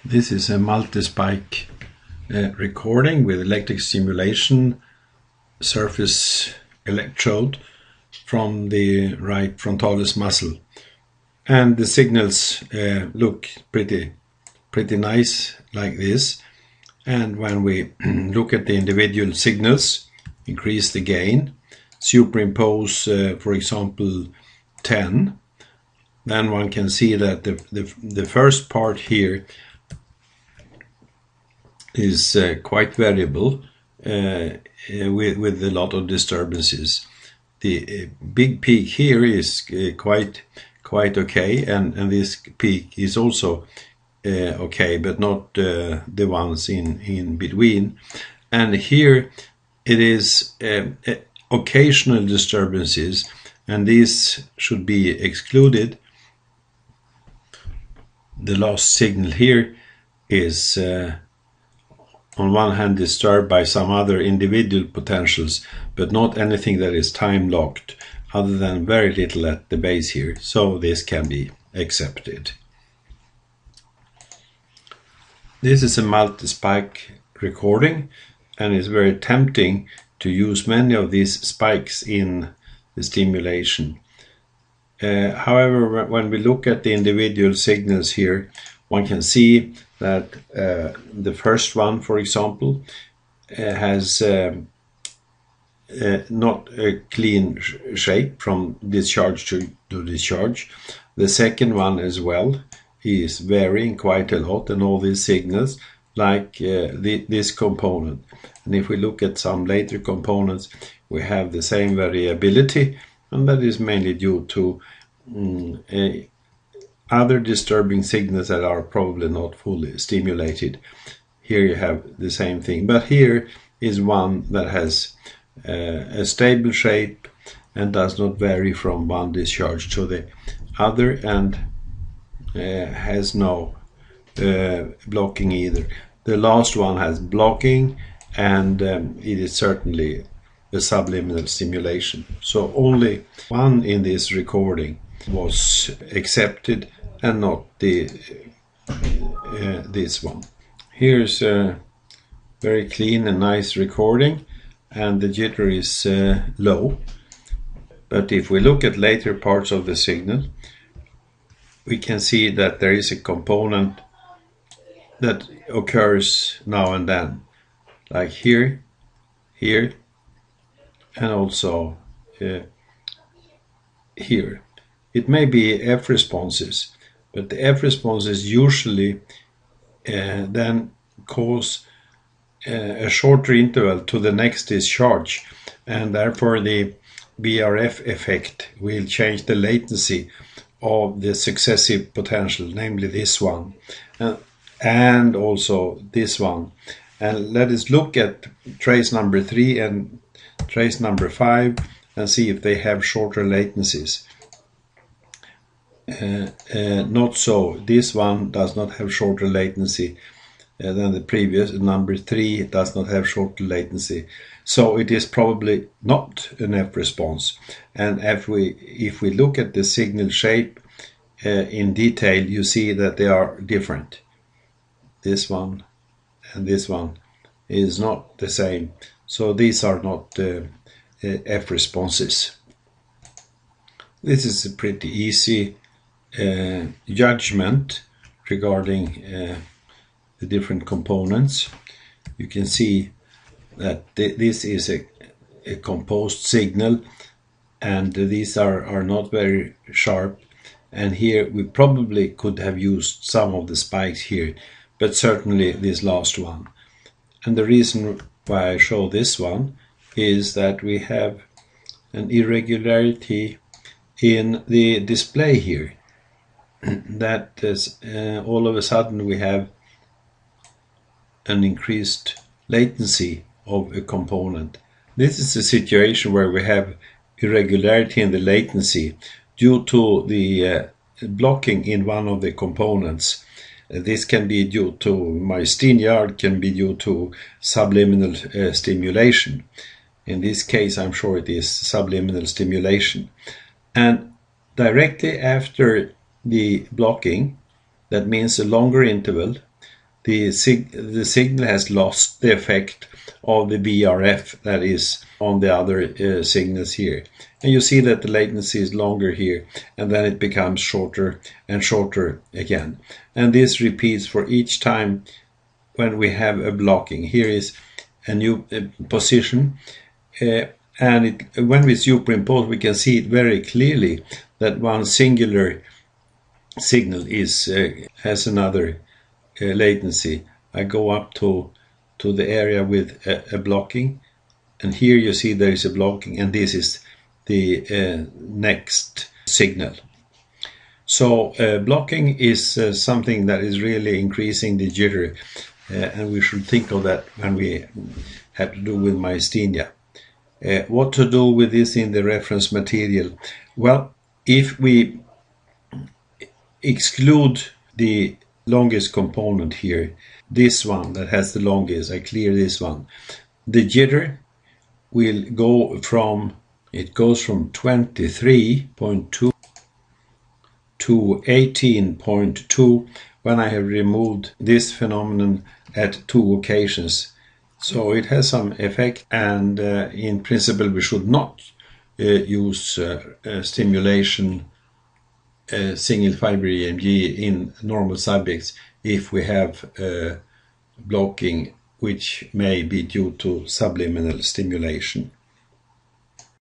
This is a multi-spike recording with electric stimulation surface electrode from the right frontalis muscle, and the signals look pretty nice like this. And when we look at the individual signals, increase the gain, superimpose for example 10, then one can see that the first part here is quite variable with a lot of disturbances. The big peak here is quite okay, and this peak is also okay, but not the ones in between. And here it is occasional disturbances, and these should be excluded. The last signal here is on one hand disturbed by some other individual potentials, but not anything that is time locked, other than very little at the base here, so this can be accepted. This is a multi-spike recording, and it's very tempting to use many of these spikes in the stimulation. However, when we look at the individual signals here, one can see that the first one, for example, has not a clean shape from discharge to discharge. The second one as well is varying quite a lot, and all these signals like this component. And if we look at some later components, we have the same variability, and that is mainly due to other disturbing signals that are probably not fully stimulated. Here you have the same thing, but here is one that has a stable shape and does not vary from one discharge to the other, and has no blocking either. The last one has blocking, and it is certainly a subliminal stimulation. So only one in this recording was accepted, and not the this one. Here's a very clean and nice recording, and the jitter is low. But if we look at later parts of the signal, we can see that there is a component that occurs now and then, like here, and also here. It may be F responses, but the F responses usually then cause a shorter interval to the next discharge, and therefore the BRF effect will change the latency of the successive potential, namely this one and also this one. And let us look at trace number 3 and trace number 5 and see if they have shorter latencies. Not so. This one does not have shorter latency than the previous. Number 3 does not have shorter latency. So it is probably not an F response. And if we look at the signal shape in detail, you see that they are different. This one and this one is not the same. So these are not F responses. This is a pretty easy judgment regarding the different components. You can see that this is a composed signal, and these are not very sharp, and here we probably could have used some of the spikes here, but certainly this last one. And the reason why I show this one is that we have an irregularity in the display here. That is, all of a sudden we have an increased latency of a component. This is a situation where we have irregularity in the latency due to the blocking in one of the components. This can be due to myasthenia, or it can be due to subliminal stimulation. In this case, I'm sure it is subliminal stimulation. And directly after the blocking, that means a longer interval, the signal has lost the effect of the VRF that is on the other signals here. And you see that the latency is longer here, and then it becomes shorter and shorter again. And this repeats for each time when we have a blocking. Here is a new position, and when we superimpose, we can see it very clearly that one singular signal has another latency. I go up to the area with a blocking, and here you see there is a blocking, and this is the next signal. So blocking is something that is really increasing the jitter, and we should think of that when we have to do with myasthenia. What to do with this in the reference material? Well, if we exclude the longest component here, this one that has the longest, I clear this one, the jitter will go from, it goes from 23.2 to 18.2 when I have removed this phenomenon at 2 occasions. So it has some effect, and in principle we should not use stimulation single fiber EMG in normal subjects if we have blocking which may be due to subliminal stimulation.